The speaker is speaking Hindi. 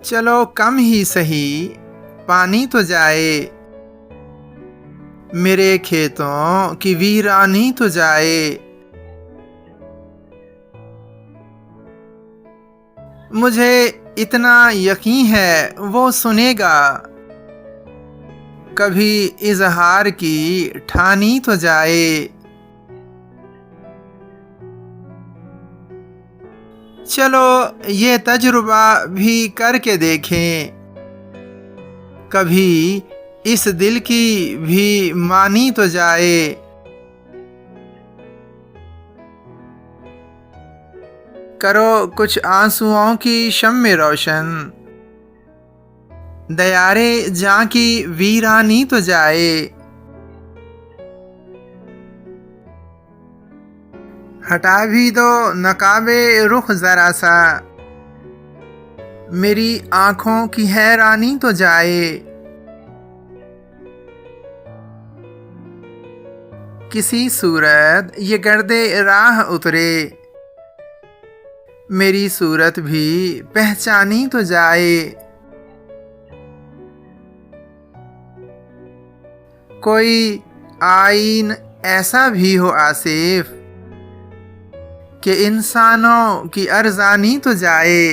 चलो कम ही सही, पानी तो जाए, मेरे खेतों की वीरानी तो जाए। मुझे इतना यकीन है वो सुनेगा, कभी इजहार की ठानी तो जाए। चलो ये तजुर्बा भी करके देखें, कभी इस दिल की भी मानी तो जाए। करो कुछ आंसुओं की शम्मे रोशन, दयारे जां की वीरानी तो जाए। हटा भी दो नकाबे रुख जरा सा, मेरी आंखों की हैरानी तो जाए। किसी सूरत ये गर्दे राह उतरे, मेरी सूरत भी पहचानी तो जाए। कोई आईन ऐसा भी हो आसिफ, कि इंसानों की अरजानी तो जाए।